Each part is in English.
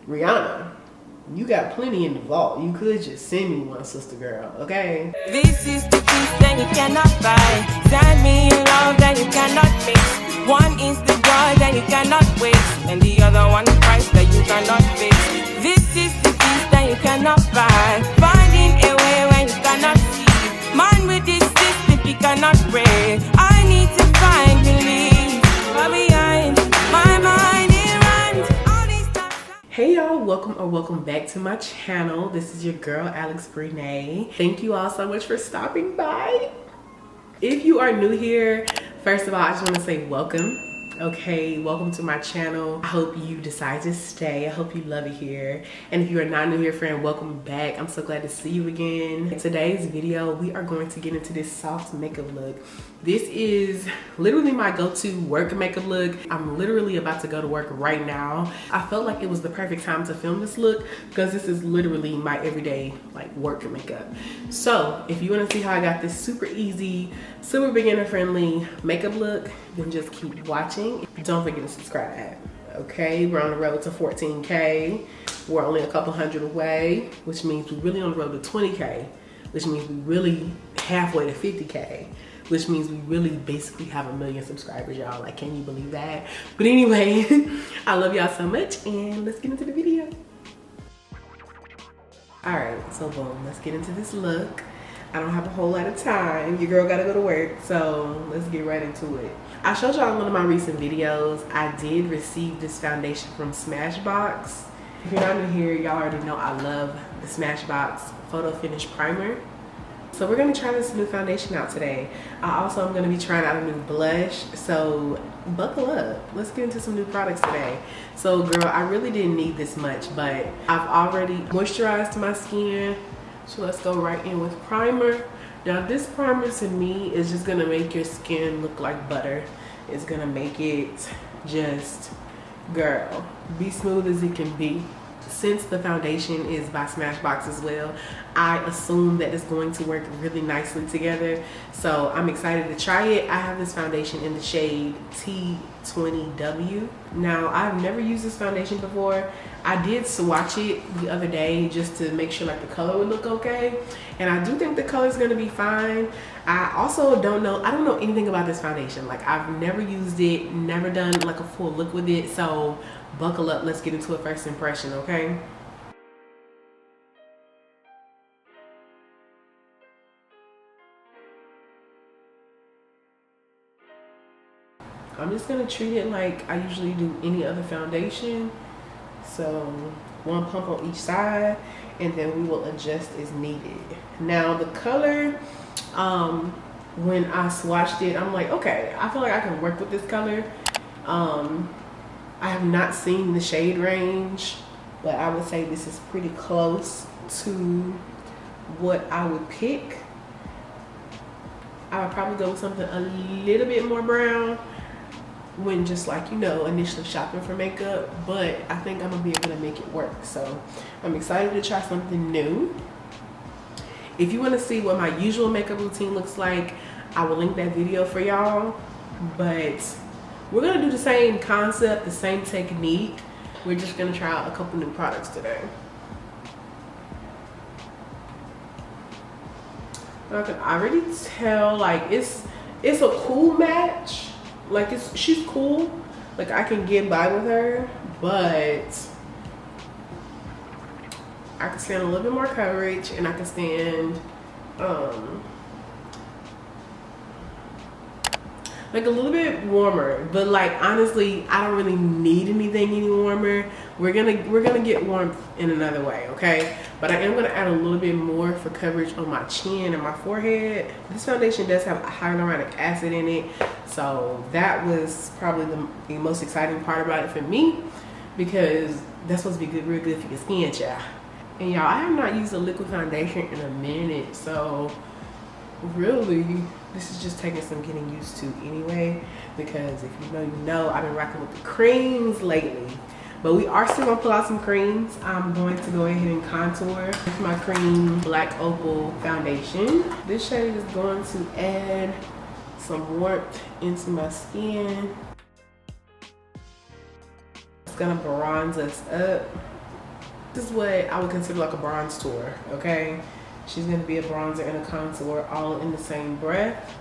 Rihanna, you got plenty in the vault. You could just send me one, sister girl, okay? This is the piece that you cannot buy. Send me your love that you cannot mix. One is the joy that you cannot waste, and the other one price that you cannot fix. This is the piece that you cannot buy. Finding a way when you cannot see. Man with this system, he cannot pray. I need to find relief. Far behind my mind, it runs. All these times. Hey y'all, welcome back to my channel. This is your girl AlexBrenae. Thank you all so much for stopping by. If you are new here, first of all, I just want to say welcome. Okay, welcome to my channel. I hope you decide to stay. I hope you love it here. And if you are not new here, friend, welcome back. I'm so glad to see you again. In today's video, we are going to get into this soft makeup look. This is literally my go-to work makeup look. I'm literally about to go to work right now. I felt like it was the perfect time to film this look because this is literally my everyday like work makeup. So if you want to see how I got this super easy, super beginner friendly makeup look, then just keep watching. Don't forget to subscribe. Okay, we're on the road to 14K. We're only a couple hundred away, which means we're really on the road to 20K, which means we really halfway to 50K, which means we really basically have 1 million subscribers, y'all. Like, can you believe that? But anyway, I love y'all so much, and let's get into the video. All right, so boom, let's get into this look. I don't have a whole lot of time. Your girl gotta go to work, so let's get right into it. I showed y'all in one of my recent videos, I did receive this foundation from Smashbox. If you're not new here, y'all already know I love the Smashbox Photo Finish Primer. So we're gonna try this new foundation out today. I also am gonna be trying out a new blush, so buckle up. Let's get into some new products today. So girl, I really didn't need this much, but I've already moisturized my skin. So let's go right in with primer. Now this primer to me is just gonna make your skin look like butter. It's gonna make it just, girl, be smooth as it can be. Since the foundation is by Smashbox as well, I assume that it's going to work really nicely together. So I'm excited to try it. I have this foundation in the shade T20W. Now, I've never used this foundation before. I did swatch it the other day just to make sure like the color would look okay. And I do think the color is gonna be fine. I also don't know anything about this foundation. Like, I've never used it, never done like a full look with it. So buckle up, let's get into a first impression, okay? I'm just gonna treat it like I usually do any other foundation. So one pump on each side, and then we will adjust as needed. Now the color, when I swatched it, I'm like, okay, I feel like I can work with this color. I have not seen the shade range, but I would say this is pretty close to what I would pick. I would probably go with something a little bit more brown when just like, you know, initially shopping for makeup, but I think I'm gonna be able to make it work. So I'm excited to try something new. If you want to see what my usual makeup routine looks like, I will link that video for y'all. But we're gonna do the same concept, the same technique. We're just gonna try out a couple new products today. I can already tell, like, it's a cool match. Like, she's cool. Like, I can get by with her, but I can stand a little bit more coverage, and I can stand like a little bit warmer. But like, honestly, I don't really need anything any warmer. We're gonna get warmth in another way, okay? But I am gonna add a little bit more for coverage on my chin and my forehead. This foundation does have hyaluronic acid in it, so that was probably the most exciting part about it for me, because that's supposed to be good, real good for your skin, child. And y'all, I have not used a liquid foundation in a minute, so really this is just taking some getting used to anyway, because if you know, I've been rocking with the creams lately. But we are still gonna pull out some creams. I'm going to go ahead and contour with my cream Black Opal foundation. This shade is going to add some warmth into my skin. It's gonna bronze us up. This is what I would consider like a bronze tour, okay? She's gonna be a bronzer and a contour all in the same breath.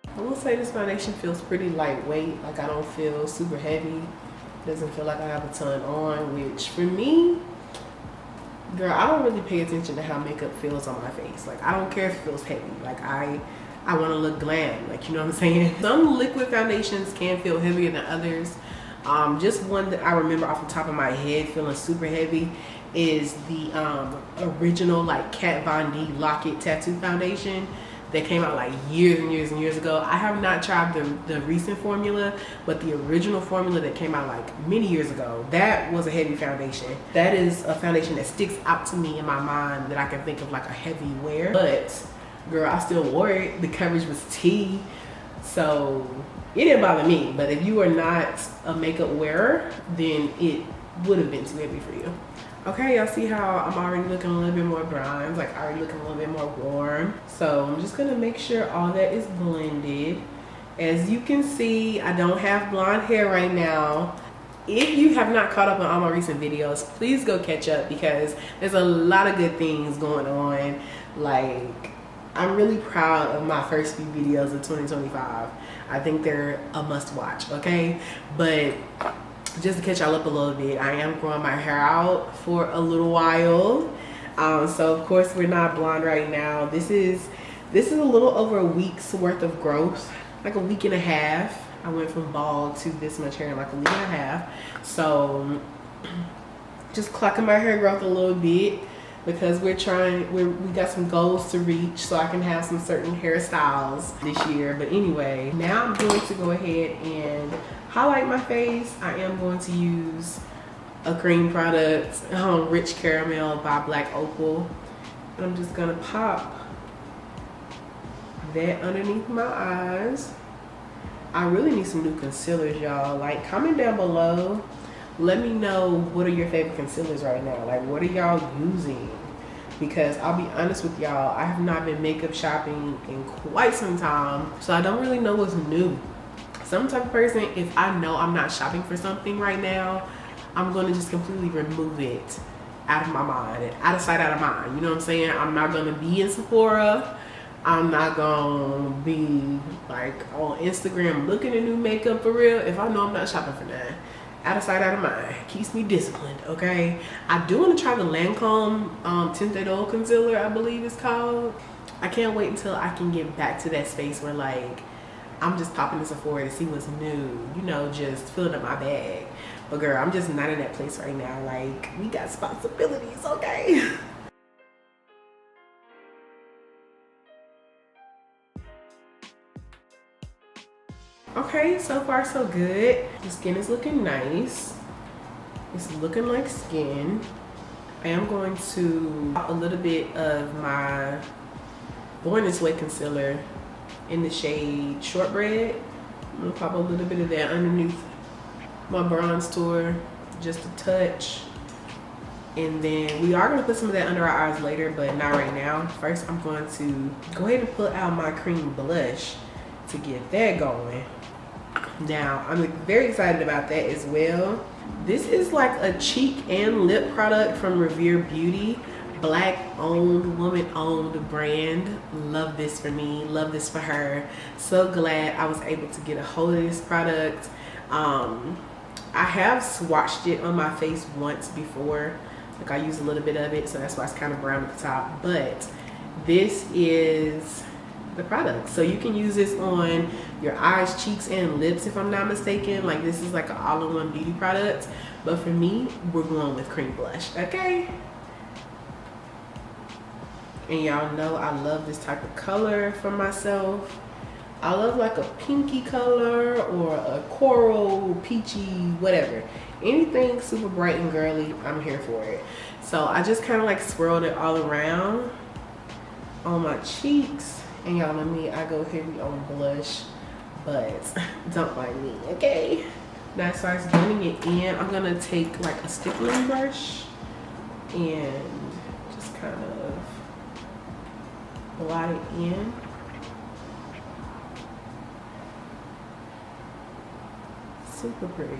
I will say this foundation feels pretty lightweight. Like I don't feel super heavy. Doesn't feel like I have a ton on, which for me, girl, I don't really pay attention to how makeup feels on my face. Like I don't care if it feels heavy. Like I want to look glam. Like, you know what I'm saying? Some liquid foundations can feel heavier than others. Just one that I remember off the top of my head feeling super heavy is the original like Kat Von D Lock-It Tattoo Foundation that came out like years and years and years ago. I have not tried the recent formula, but the original formula that came out like many years ago, that was a heavy foundation. That is a foundation that sticks out to me in my mind that I can think of like a heavy wear. But girl, I still wore it. The coverage was T, so it didn't bother me. But if you are not a makeup wearer, then it would have been too heavy for you. Okay, y'all see how I'm already looking a little bit more bronze, like already looking a little bit more warm. So I'm just gonna make sure all that is blended. As you can see, I don't have blonde hair right now. If you have not caught up on all my recent videos, please go catch up because there's a lot of good things going on. Like, I'm really proud of my first few videos of 2025. I think they're a must watch, okay? But just to catch y'all up a little bit, I am growing my hair out for a little while. So of course we're not blonde right now. This is a little over a week's worth of growth, like a week and a half. I went from bald to this much hair in like a week and a half. So just clocking my hair growth a little bit because we got some goals to reach so I can have some certain hairstyles this year. But anyway, now I'm going to go ahead and highlight my face. I am going to use a cream product, Rich Caramel by Black Opal. And I'm just gonna pop that underneath my eyes. I really need some new concealers, y'all. Like, comment down below. Let me know what are your favorite concealers right now. Like, what are y'all using? Because I'll be honest with y'all, I have not been makeup shopping in quite some time, so I don't really know what's new. Some type of person, if I know I'm not shopping for something right now, I'm gonna just completely remove it out of my mind, out of sight, out of mind. You know what I'm saying? I'm not gonna be in Sephora. I'm not gonna be like on Instagram looking at new makeup for real if I know I'm not shopping for that. Out of sight, out of mind. Keeps me disciplined, okay? I do want to try the Lancome Tinted Oil Concealer, I believe it's called. I can't wait until I can get back to that space where like I'm just popping to Sephora to see what's new, you know, just filling up my bag. But girl, I'm just not in that place right now. Like, we got responsibilities, okay? Okay, so far so good. The skin is looking nice. It's looking like skin. I am going to pop a little bit of my Born This Way concealer in the shade Shortbread. I'm gonna pop a little bit of that underneath my bronze tour, just a touch. And then we are gonna put some of that under our eyes later, but not right now. First, I'm going to go ahead and put out my cream blush to get that going. Now, I'm very excited about that as well. This is like a cheek and lip product from Revere Beauty. Black owned, woman owned brand. Love this for me, love this for her. So glad I was able to get a hold of this product. I have swatched it on my face once before. Like, I used a little bit of it, so that's why it's kind of brown at the top. But this is the product. So you can use this on your eyes, cheeks, and lips if I'm not mistaken. Like, this is like an all-in-one beauty product. But for me, we're going with cream blush, okay? And y'all know I love this type of color for myself. I love like a pinky color or a coral, peachy, whatever. Anything super bright and girly, I'm here for it. So I just kind of like swirled it all around on my cheeks. And y'all know me, I go heavy on blush, but don't mind me, okay? Now as far as blending it in, I'm gonna take like a stippling brush and just kind of blot it in. Super pretty.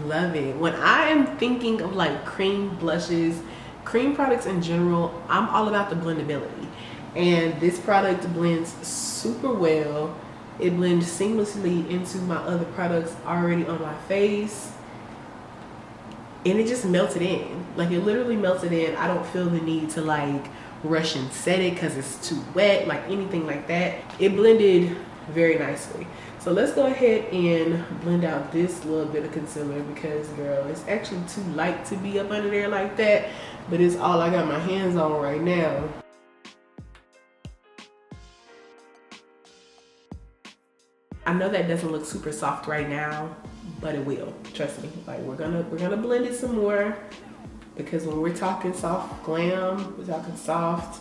Love it. When I am thinking of like cream blushes, cream products in general, I'm all about the blendability. And this product blends super well. It blends seamlessly into my other products already on my face. And it just melted in. Like it literally melted in. I don't feel the need to like rush and set it because it's too wet, like anything like that. It blended very nicely. So let's go ahead and blend out this little bit of concealer because girl, it's actually too light to be up under there like that, but it's all I got my hands on right now. I know that doesn't look super soft right now, but it will, trust me. Like we're gonna blend it some more because when we're talking soft glam, we're talking soft,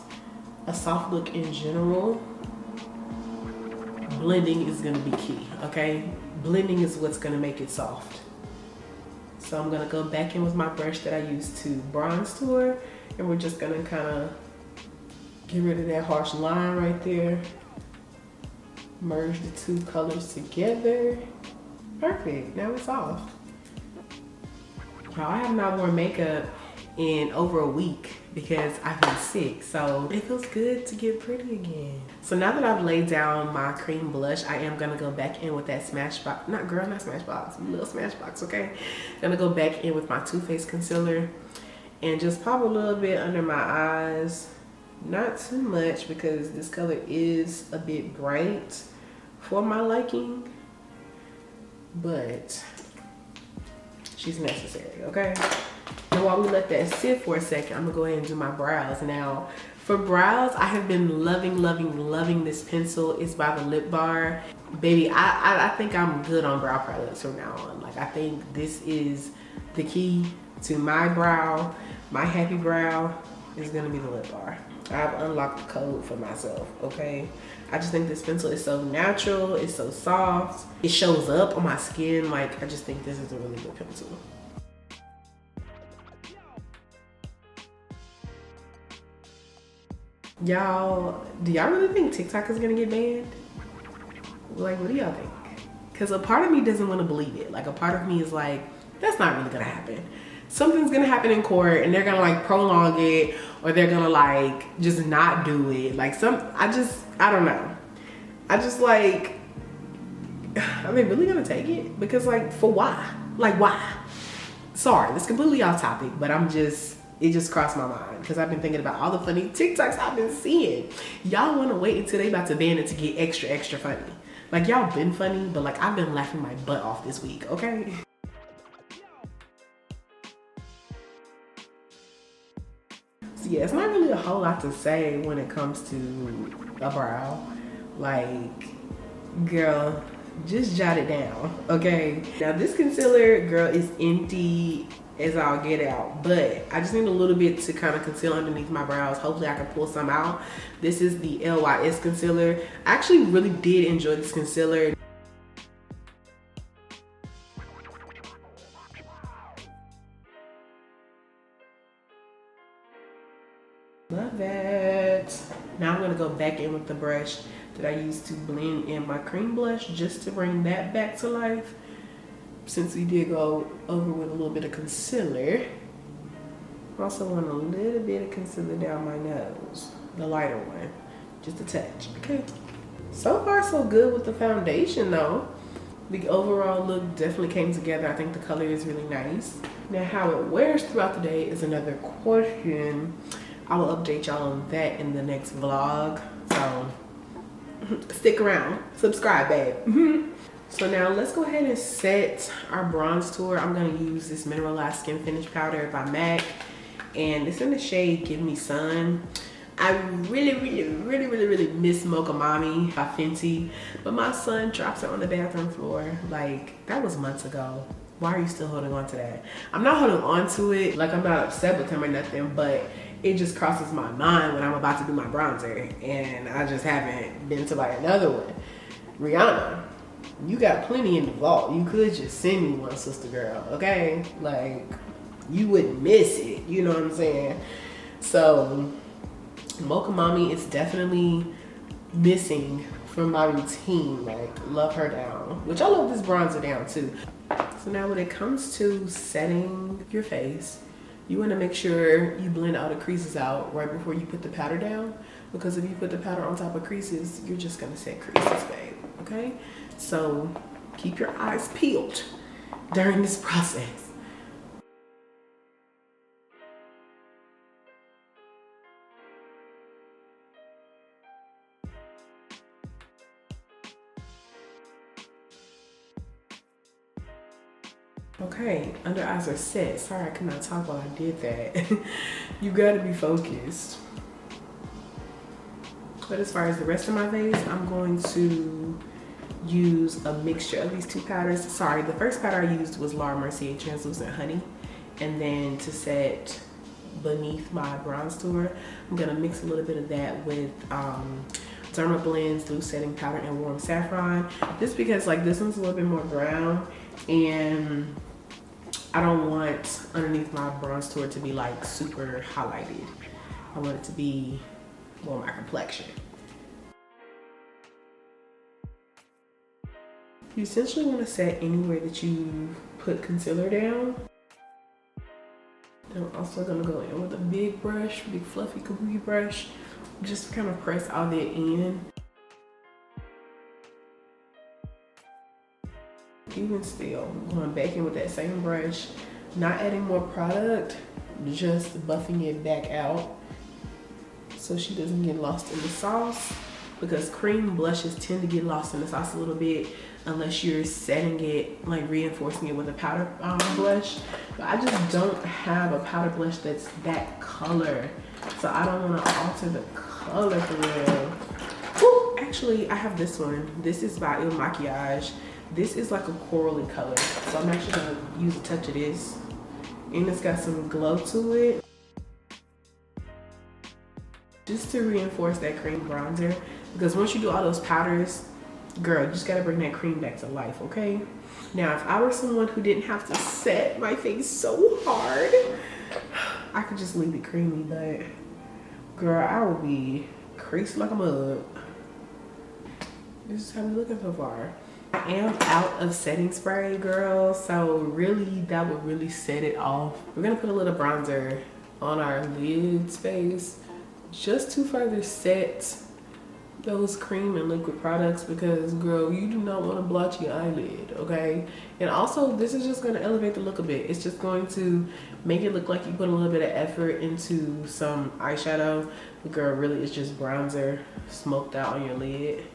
a soft look in general, blending is gonna be key, okay? Blending is what's gonna make it soft. So I'm gonna go back in with my brush that I used to bronze tour, and we're just gonna kind of get rid of that harsh line right there. Merge the two colors together. Perfect, now it's soft. Now I have not worn makeup in over a week because I've been sick, so it feels good to get pretty again. So now that I've laid down my cream blush, I am gonna go back in with that Smashbox, not Smashbox, little Smashbox, okay? Gonna go back in with my Too Faced concealer and just pop a little bit under my eyes. Not too much because this color is a bit bright for my liking, but she's necessary, okay? And while we let that sit for a second, I'm gonna go ahead and do my brows. Now, for brows, I have been loving this pencil. It's by the Lip Bar. Baby, I think I'm good on brow products from now on. Like, I think this is the key to my brow. My happy brow is gonna be the Lip Bar. I've unlocked the code for myself, okay? I just think this pencil is so natural, it's so soft. It shows up on my skin. Like, I just think this is a really good pencil. Y'all, do y'all really think TikTok is gonna get banned? Like, what do y'all think? Because a part of me doesn't want to believe it. Like, a part of me is like, that's not really gonna happen. Something's gonna happen in court and they're gonna like prolong it, or they're gonna like just not do it. Like I don't know. I just like, are they really gonna take it? Because like, for why? Like, why? Sorry, that's completely off topic, but it just crossed my mind because I've been thinking about all the funny TikToks I've been seeing. Y'all wanna wait until they about to ban it to get extra funny. Like, y'all been funny, but like, I've been laughing my butt off this week, okay? So yeah, it's not really a whole lot to say when it comes to a brow. Like, girl, just jot it down, okay? Now this concealer, girl, is empty as I'll get out, but I just need a little bit to kind of conceal underneath my brows. Hopefully I can pull some out. This is the LYS concealer. I actually really did enjoy this concealer. Love that. Now I'm gonna go back in with the brush that I used to blend in my cream blush just to bring that back to life. Since we did go over with a little bit of concealer, I also want a little bit of concealer down my nose, the lighter one, just a touch, okay? So far so good with the foundation though. The overall look definitely came together. I think the color is really nice. Now how it wears throughout the day is another question. I will update y'all on that in the next vlog, so stick around, subscribe, babe. So now let's go ahead and set our bronze tour. I'm gonna use this Mineralized Skin Finish Powder by MAC, and it's in the shade Give Me Sun. I really miss Mocha Mommy by Fenty, but my son drops it on the bathroom floor. Like, that was months ago. Why are you still holding on to that? I'm not holding on to it, like I'm not upset with him or nothing, but it just crosses my mind when I'm about to do my bronzer, and I just haven't been to buy another one. Rihanna, you got plenty in the vault. You could just send me one, sister girl, okay? Like, you wouldn't miss it, you know what I'm saying? So, Mocha Mommy is definitely missing from my routine. Like, love her down, which I love this bronzer down too. So now when it comes to setting your face, you want to make sure you blend all the creases out right before you put the powder down, because if you put the powder on top of creases, you're just going to set creases, babe, okay? So keep your eyes peeled during this process. Okay, under eyes are set. Sorry, I could not talk while I did that. You gotta be focused. But as far as the rest of my face, I'm going to use a mixture of these two powders. Sorry, the first powder I used was Laura Mercier Translucent Honey. And then to set beneath my bronze tour, I'm gonna mix a little bit of that with Derma Blends Loose Setting Powder and Warm Saffron. Just because like this one's a little bit more brown, and I don't want underneath my bronze tour to be like super highlighted. I want it to be more my complexion. You essentially want to set anywhere that you put concealer down. Then I'm also gonna go in with a big brush, big fluffy kabuki brush, just to kind of press all that in. Even still, going back in with that same brush, not adding more product, just buffing it back out so she doesn't get lost in the sauce, because cream blushes tend to get lost in the sauce a little bit unless you're setting it, like reinforcing it with a powder blush. But I just don't have a powder blush that's that color, so I don't want to alter the color for real. Ooh, actually, I have this one. This is by Il Makiage. This is like a corally color, so I'm actually gonna use a touch of this, and it's got some glow to it, just to reinforce that cream bronzer. Because once you do all those powders, girl, you just gotta bring that cream back to life, okay? Now, if I were someone who didn't have to set my face so hard, I could just leave it creamy, but girl, I would be creased like a mug. This is how we looking so far. I am out of setting spray, girl, so really that would really set it off. We're gonna put a little bronzer on our lid space just to further set those cream and liquid products, because girl, you do not want to blotch your eyelid, okay? And also, this is just going to elevate the look a bit. It's just going to make it look like you put a little bit of effort into some eyeshadow, but girl, really it's just bronzer smoked out on your lid.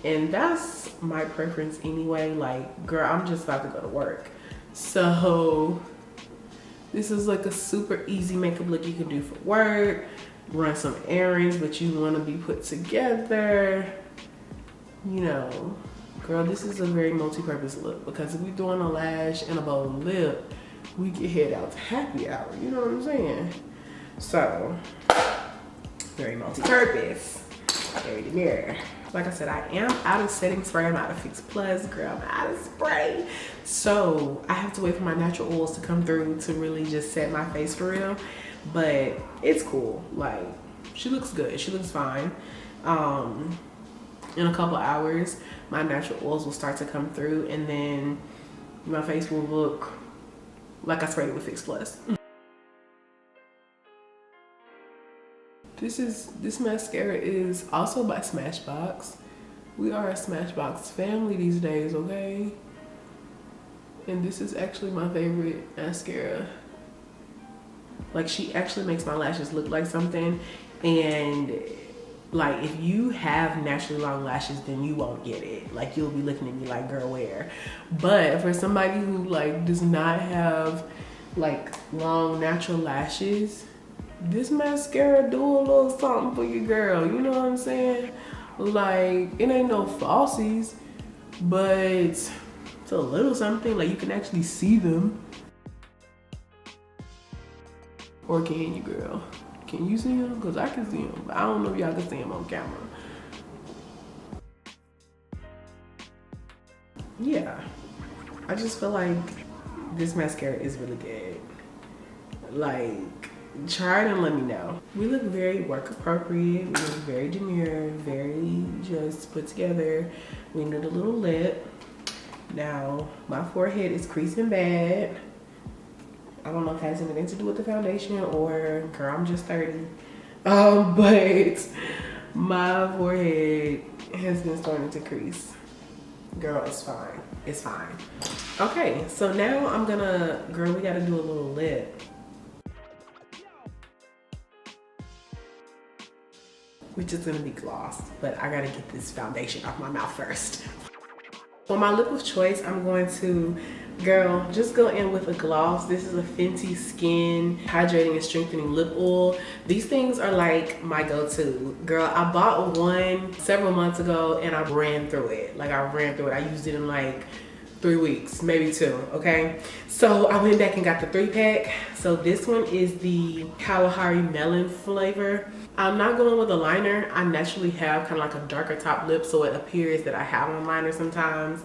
And that's my preference anyway. Like, girl, I'm just about to go to work, so this is like a super easy makeup look you can do for work, run some errands, but you want to be put together, you know. Girl, this is a very multi-purpose look, because if we're doing a lash and a bold lip, we can head out to happy hour, you know what I'm saying? So very multi-purpose, very demure. Like I said, I am out of setting spray. I'm out of Fix Plus, girl. I'm out of spray. So I have to wait for my natural oils to come through to really just set my face for real. But it's cool. Like, she looks good. She looks fine. In a couple hours, my natural oils will start to come through, and then my face will look like I sprayed it with Fix Plus. This mascara is also by Smashbox. We are a Smashbox family these days, okay? And this is actually my favorite mascara. Like, she actually makes my lashes look like something, and like, if you have naturally long lashes, then you won't get it. Like, you'll be looking at me like, girl, where? But for somebody who like does not have like long natural lashes, this mascara do a little something for you, girl. You know what I'm saying? Like, it ain't no falsies, but it's a little something. Like, you can actually see them. Or can you, girl? Can you see them? Because I can see them, but I don't know if y'all can see them on camera. yeah, I just feel like this mascara is really good. Like, try it and let me know. We look very work appropriate. We look very demure, very just put together. We need a little lip. Now, my forehead is creasing bad. I don't know if it has anything to do with the foundation or, girl, I'm just 30. But my forehead has been starting to crease. Girl, it's fine. It's fine. Okay, so now I'm gonna, girl, we gotta do a little lip. Which is gonna be gloss, but I gotta get this foundation off my mouth first. For my lip of choice, I'm going to, girl, just go in with a gloss. This is a Fenty Skin Hydrating and Strengthening Lip Oil. These things are like my go-to. Girl, I bought one several months ago and I ran through it. Like, I ran through it. I used it in like 3 weeks, maybe 2, okay? So I went back and got the 3-pack. So this one is the Kalahari Melon flavor. I'm not going with a liner. I naturally have kind of like a darker top lip, so it appears that I have on liner sometimes,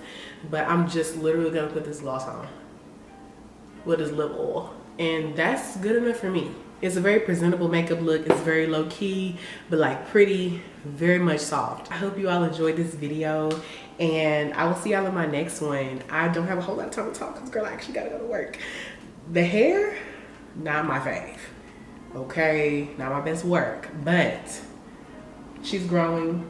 but I'm just literally gonna put this gloss on with this lip oil, and that's good enough for me. It's a very presentable makeup look. It's very low key, but like pretty, very much soft. I hope you all enjoyed this video, and I will see y'all in my next one. I don't have a whole lot of time to talk because, girl, I actually gotta go to work. The hair, not my fave. Okay, not my best work, but she's growing.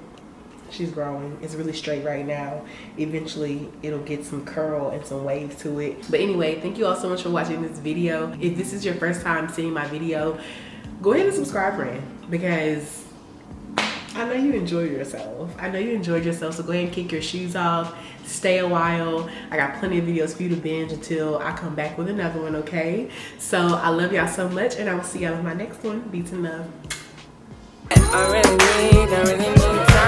She's growing. It's really straight right now. Eventually, it'll get some curl and some waves to it. But anyway, thank you all so much for watching this video. If this is your first time seeing my video, go ahead and subscribe, friend, because I know you enjoy yourself. I know you enjoyed yourself, so go ahead and kick your shoes off. Stay a while. I got plenty of videos for you to binge until I come back with another one, okay? So I love y'all so much, and I will see y'all in my next one. Beats and love. I really need